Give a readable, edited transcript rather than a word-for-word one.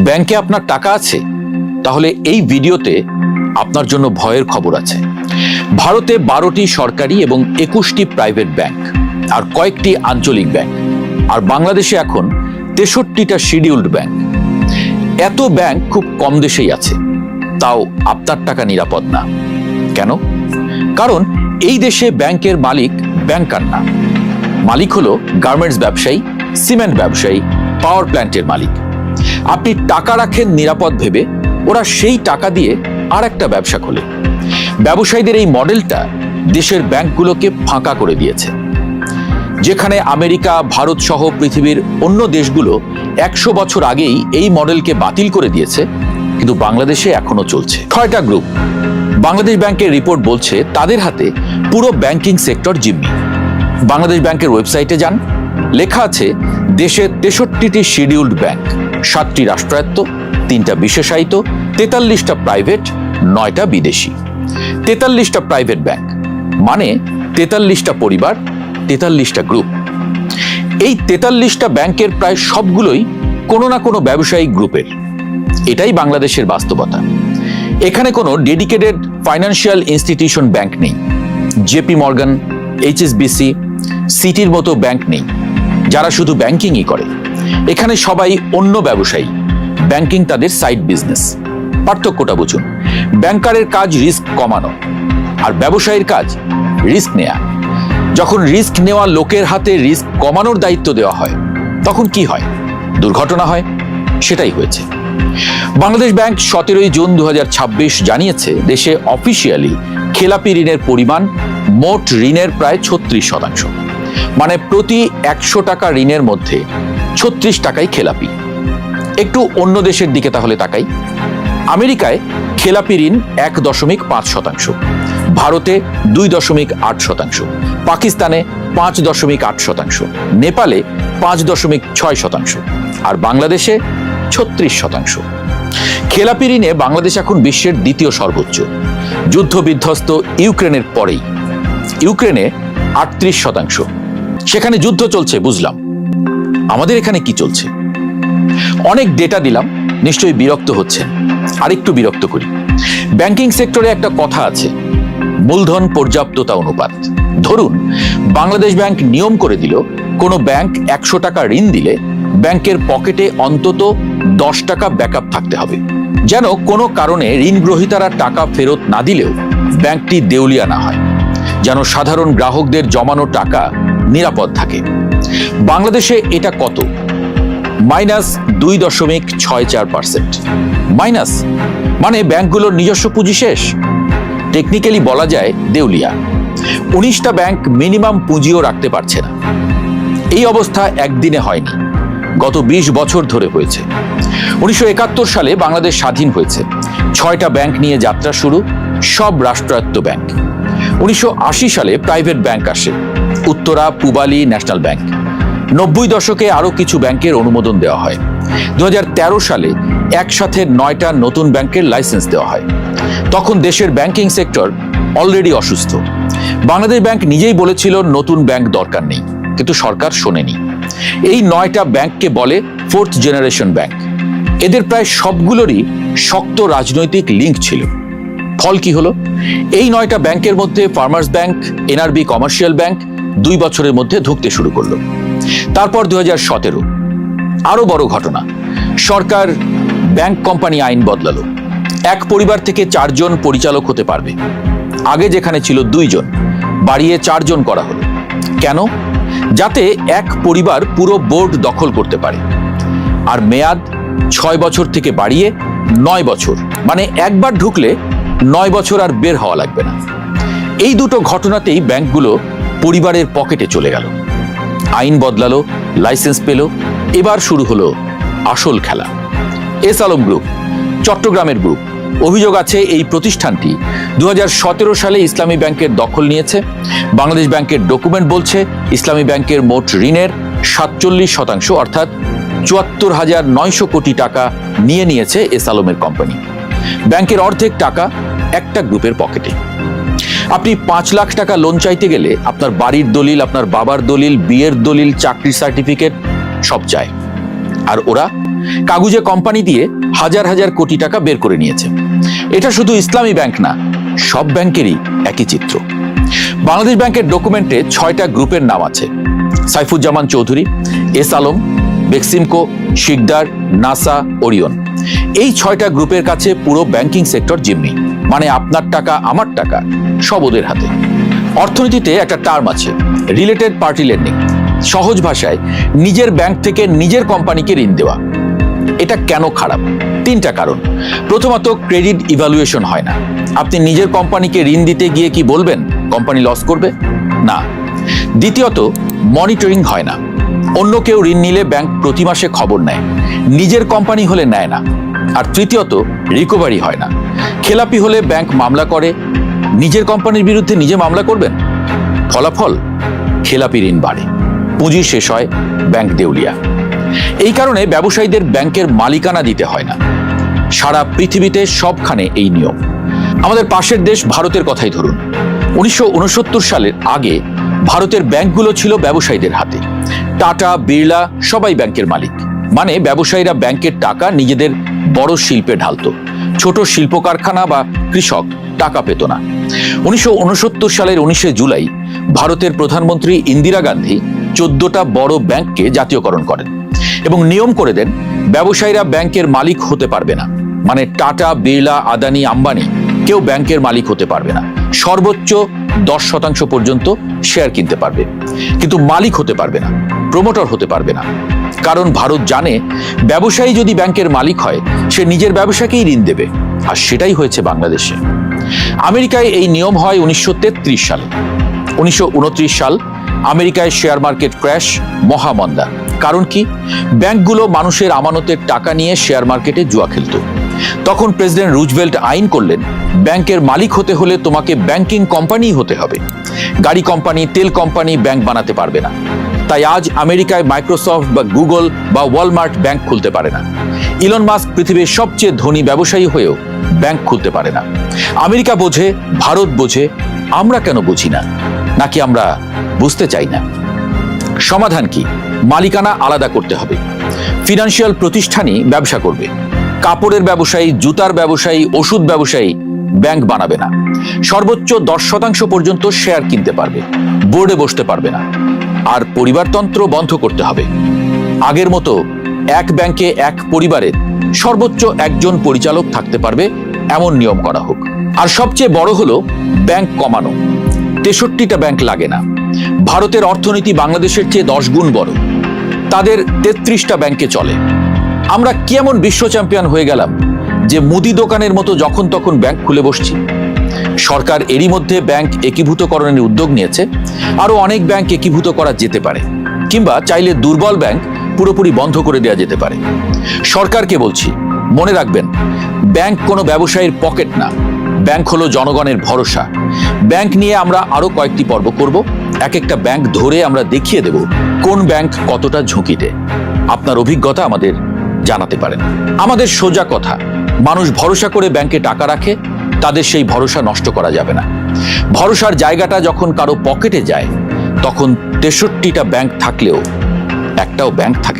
ব্যাংকে আপনার টাকা আছে? তাহলে এই ভিডিওতে আপনার জন্য ভয়ের খবর আছে। ভারতে 12টি সরকারি এবং 21টি প্রাইভেট ব্যাংক আর কয়েকটি আঞ্চলিক ব্যাংক, আর বাংলাদেশে এখন 63টা শিডিউলড ব্যাংক। এত ব্যাংক খুব কম দেশেই আছে, তাও আপনার টাকা নিরাপদ না। কেন? কারণ এই দেশে ব্যাংকের মালিক ব্যাংকার না, মালিক হলো গার্মেন্টস ব্যবসায়ী, সিমেন্ট ব্যবসায়ী, পাওয়ার প্ল্যান্টের মালিক। আপনি টাকা রাখেন নিরাপদ ভেবে, ওরা সেই টাকা দিয়ে আর একটা ব্যবসা খোলে। ব্যবসায়ীদের এই মডেলটা দেশের ব্যাংকগুলোকে ফাঁকা করে দিয়েছে। যেখানে আমেরিকা, ভারত সহ পৃথিবীর অন্য দেশগুলো 100 বছর আগেই এই মডেলকে বাতিল করে দিয়েছে, কিন্তু বাংলাদেশে এখনো চলছে। 6টা গ্রুপ। বাংলাদেশ ব্যাংকের রিপোর্ট বলছে তাদের হাতে পুরো ব্যাংকিং সেক্টর জিম্মি। বাংলাদেশ ব্যাংকের ওয়েবসাইটে যান, লেখা আছে দেশে 63টি শিডিউলড ব্যাংক, 7টি রাষ্ট্রায়ত্ত, 3টা বিশেষায়িত, 43টা প্রাইভেট, 9টা বিদেশি। 43টা প্রাইভেট ব্যাংক মানে 43টা পরিবার, 43টা গ্রুপ। এই 43টা ব্যাংকের প্রায় সবগুলোই কোনো না কোনো ব্যবসায়িক গ্রুপের। এটাই বাংলাদেশের বাস্তবতা। এখানে কোনো ডেডিকেটেড ফাইন্যান্সিয়াল ইনস্টিটিউশন ব্যাংক নেই। জেপি মর্গান, এইচএসবিসি, সিটির মতো ব্যাংক নেই যারা শুধু ব্যাংকিংই করে। এখানে সবাই অন্য ব্যবসায়ী, ব্যাংকিং তাদের সাইড বিজনেস। পার্থক্যটা বুঝুন। ব্যাংকারের কাজ রিস্ক কমানো, আর ব্যবসায়ীর কাজ রিস্ক নেয়া। যখন রিস্ক নেওয়া লোকের হাতে রিস্ক কমানোর দায়িত্ব দেওয়া হয়, তখন কি হয়? দুর্ঘটনা হয়। সেটাই হয়েছে। বাংলাদেশ ব্যাংক 17 জুন 2026 জানিয়েছে দেশে অফিসিয়ালি খেলাপি ঋণের পরিমাণ মোট ঋণের প্রায় 36%। মানে প্রতি 100 টাকা ঋণের মধ্যে 36 টাকাই খেলাপি। একটু অন্য দেশের দিকে তাহলে তাকাই। আমেরিকায় খেলাপি ঋণ 1.5%, ভারতে 2.8%, পাকিস্তানে 5.8%, নেপালে 5.6%, আর বাংলাদেশে 36%। খেলাপি ঋণে বাংলাদেশ এখন বিশ্বের দ্বিতীয় সর্বোচ্চ, যুদ্ধ বিধ্বস্ত ইউক্রেনের পরেই। ইউক্রেনে 38%। সেখানে যুদ্ধ চলছে বুঝলাম, আমাদের এখানে কি চলছে? অনেক ডেটা দিলাম, নিশ্চয়ই বিরক্ত হচ্ছেন। আরেকটু বিরক্ত করি। ব্যাংকিং সেক্টরে একটা কথা আছে, মূলধন পর্যাপ্ততা অনুপাত। ধরুন বাংলাদেশ ব্যাংক নিয়ম করে দিল কোনো ব্যাংক 100 টাকা ঋণ দিলে ব্যাংকের পকেটে অন্তত 10 টাকা ব্যাকআপ থাকতে হবে, যেন কোনো কারণে ঋণ গ্রহীতারা টাকা ফেরত না দিলেও ব্যাংকটি দেউলিয়া না হয়, যেন সাধারণ গ্রাহকদের জমানো টাকা নিরাপদ থাকে। বাংলাদেশে এটা কত? -2.64%। মাইনাস মানে ব্যাংকগুলোর নিজস্ব পুঁজি শেষ। টেকনিক্যালি বলা যায় দেউলিয়া। 19টা ব্যাংক মিনিমাম পুঁজিও রাখতে পারছে না। এই অবস্থা একদিনে হয়নি, গত 20 বছর ধরে হয়েছে। 1971 সালে বাংলাদেশ স্বাধীন হয়েছে, 6টা ব্যাংক নিয়ে যাত্রা শুরু, সব রাষ্ট্রায়ত্ত ব্যাংক। 1980 সালে প্রাইভেট ব্যাংক আসে, উত্তরা, পূবালী, ন্যাশনাল ব্যাংক। 90 দশকে আরো কিছু ব্যাংকের অনুমোদন দেওয়া হয়। 2013 সালে একসাথে 9টা নতুন ব্যাংকের লাইসেন্স দেওয়া হয়। তখন দেশের ব্যাংকিং সেক্টর অলরেডি অসুস্থ। বাংলাদেশ ব্যাংক নিজেই বলেছিল নতুন ব্যাংক দরকার নেই, কিন্তু সরকার শোনেনি। এই 9টা ব্যাংককে বলে 4th জেনারেশন ব্যাংক। এদের প্রায় সবগুলোরই শক্ত রাজনৈতিক লিঙ্ক ছিল। ফল কি হলো? এই 9টা ব্যাংকের মধ্যে farmers bank, NRB commercial bank 2 বছরের মধ্যে ঢুকতে শুরু করলো। তারপর 2017 আরো বড় ঘটনা, সরকার ব্যাংক কোম্পানি আইন বদলালো। এক পরিবার থেকে 4 জন পরিচালক হতে পারবে। আগে যেখানে ছিল 2 জন, বাড়িয়ে 4 জন করা হলো। কেন? যাতে এক পরিবার পুরো বোর্ড দখল করতে পারে। আর মেয়াদ 6 বছর থেকে বাড়িয়ে 9 বছর, মানে একবার ঢুকলে 9 বছর আর বের হওয়া লাগবে না। এই দুটো ঘটনাতেই ব্যাংকগুলো পরিবারের পকেটে চলে গেল। আইন বদলালো, লাইসেন্স পেল, এবার শুরু হলো আসল খেলা। এস আলম গ্রুপ, চট্টগ্রামের গ্রুপ। অভিযোগ আছে এই প্রতিষ্ঠানটি 2017 সালে ইসলামী ব্যাংকের দখল নিয়েছে। বাংলাদেশ ব্যাংকের ডকুমেন্ট বলছে ইসলামী ব্যাংকের মোট ঋণের 47%, অর্থাৎ 74,900 কোটি টাকা নিয়ে নিয়েছে এস আলমের কোম্পানি। ব্যাংকের অর্ধেক টাকা একটা গ্রুপের পকেটে। আপনি 5 লাখ টাকা লোন চাইতে গেলে আপনার বাড়ির দলিল, আপনার বাবার দলিল, বিয়ের দলিল, চাকরির সার্টিফিকেট সব চায়। আর ওরা কাগুজে কোম্পানি দিয়ে হাজার হাজার কোটি টাকা বের করে নিয়েছে। এটা শুধু ইসলামী ব্যাংক না, সব ব্যাংকেরই একই চিত্র। বাংলাদেশ ব্যাংকের ডকুমেন্টে 6টা গ্রুপের নাম আছে: সাইফুজ্জামান চৌধুরী, এস আলম, বেক্সিমকো, শিকদার, নাসা, ওরিয়ন। এই 6টা গ্রুপের কাছে পুরো ব্যাংকিং সেক্টর জিম্মি, মানে আপনার টাকা আমার টাকা সব ওদের হাতে। অর্থনীতিতে একটা টার্ম আছে, রিলেটেড পার্টি লেন্ডিং। সহজ ভাষায় নিজের ব্যাংক থেকে নিজের কোম্পানিকে ঋণ দেওয়া। এটা কেন খারাপ? 3টা কারণ। প্রথমত, ক্রেডিট ইভ্যালুয়েশন হয় না। আপনি নিজের কোম্পানিকে ঋণ দিতে গিয়ে কি বলবেন কোম্পানি লস করবে? না। দ্বিতীয়ত, মনিটরিং হয় না। অন্য কেউ ঋণ নিলে ব্যাংক প্রতি মাসে খবর নেয়, নিজের কোম্পানি হলে নেয় না। আর তৃতীয়ত, রিকভারি হয় না। খেলাপি হলে ব্যাংক মামলা করে, নিজের কোম্পানির বিরুদ্ধে নিজে মামলা করবেন। ফলাফল, খেলাপি ঋণ বাড়ে, পুঁজি শেষ হয়, ব্যাংক দেউলিয়া। এই কারণে ব্যবসায়ীদের ব্যাংকের মালিকানা দিতে হয় না। সারা পৃথিবীতে সবখানে এই নিয়ম। আমাদের পাশের দেশ ভারতের কথাই ধরুন। 1969 সালের আগে ভারতের ব্যাংকগুলো ছিল ব্যবসায়ীদের হাতে। টাটা, বিড়লা সবাই ব্যাংকের মালিক, মানে ব্যবসায়ীরা ব্যাংকের টাকা নিজেদের বড় শিল্পে ঢালতো। ছোট শিল্প কারখানা বা কৃষক টাকা পেত না। 1969 সালের 19শে জুলাই ভারতের প্রধানমন্ত্রী ইন্দিরা গান্ধী 14টা বড় ব্যাংককে জাতীয়করণ করেন এবং নিয়ম করে দেন ব্যবসায়ীরা ব্যাংকের মালিক হতে পারবে না। মানে টাটা, বিড়লা, আদানি, আম্বানি কেউ ব্যাংকের মালিক হতে পারবে না। সর্বোচ্চ 10% পর্যন্ত শেয়ার কিনতে পারবে, কিন্তু মালিক হতে পারবে না, প্রমোটর হতে পারবে না। কারণ ভারত জানে ব্যবসায়ী যদি ব্যাংকের মালিক হয় সে নিজের ব্যবসাকেই ঋণ দেবে, আর সেটাই হয়েছে বাংলাদেশে। আমেরিকায় এই নিয়ম হয় 1933 সালে। 1929 সাল আমেরিকায় শেয়ার মার্কেট ক্র্যাশ, মহামন্দা। কারণ কি? ব্যাংকগুলো মানুষের আমানতের টাকা নিয়ে শেয়ার মার্কেটে জুয়া খেলত। তখন প্রেসিডেন্ট রুজভেল্ট আইন করলেন, ব্যাংকের মালিক হতে হলে তোমাকে ব্যাংকিং কোম্পানি হতে হবে। গাড়ি কোম্পানি, তেল কোম্পানি ব্যাংক বানাতে পারবে না। তাই আজ আমেরিকায় মাইক্রোসফট বা গুগল বা ওয়ালমার্ট ব্যাংক খুলতে পারে না। ইলন মাস্ক পৃথিবীর সবচেয়ে ধনী ব্যবসায়ী হয়েও ব্যাংক খুলতে পারে না। আমেরিকা বোঝে, ভারত বোঝে, আমরা কেন বুঝি না? নাকি আমরা বুঝতে চাই না? সমাধান কি? মালিকানা আলাদা করতে হবে। ফিনান্সিয়াল প্রতিষ্ঠানই ব্যবসা করবে। কাপড়ের ব্যবসায়ী, জুতার ব্যবসায়ী, ওষুধ ব্যবসায়ী ব্যাংক বানাবে না। সর্বোচ্চ 10% পর্যন্ত শেয়ার কিনতে পারবে, বোর্ডে বসতে পারবে না। আর পরিবারতন্ত্র বন্ধ করতে হবে। আগের মতো এক ব্যাংকে এক পরিবারের সর্বোচ্চ একজন পরিচালক থাকতে পারবে, এমন নিয়ম করা হোক। আর সবচেয়ে বড় হলো ব্যাংক কমানো। 63টা ব্যাংক লাগে না। ভারতের অর্থনীতি বাংলাদেশের চেয়ে 10 গুণ বড়, তাদের 33টা ব্যাংকে চলে। আমরা কি এমন বিশ্ব চ্যাম্পিয়ন হয়ে গেলাম যে মুদি দোকানের মতো যখন তখন ব্যাংক খুলে বসছি? সরকার এরই মধ্যে ব্যাংক একীভূতকরণের উদ্যোগ নিয়েছে। আরো অনেক ব্যাংক একীভূত করা যেতে পারে, কিংবা চাইলে দুর্বল ব্যাংক পুরোপুরি বন্ধ করে দেওয়া যেতে পারে। সরকারকে বলছি, মনে রাখবেন, ব্যাংক কোনো ব্যবসায়ীর পকেট না, ব্যাংক হলো জনগণের ভরসা। ব্যাংক নিয়ে আমরা আরো কয়েকটি পর্ব করব। এক একটা ব্যাংক ধরে আমরা দেখিয়ে দেব কোন ব্যাংক কতটা ঝুঁকিতে। আপনার অভিজ্ঞতা আমাদের জানাতে পারেন। আমাদের সোজা কথা, মানুষ ভরসা করে ব্যাংকে টাকা রাখে, তাদের সেই ভরসা নষ্ট করা যাবে না। ভরসার জায়গাটা যখন কারো পকেটে যায়, তখন 63টা ব্যাংক থাকলেও একটাও ব্যাংক থাকে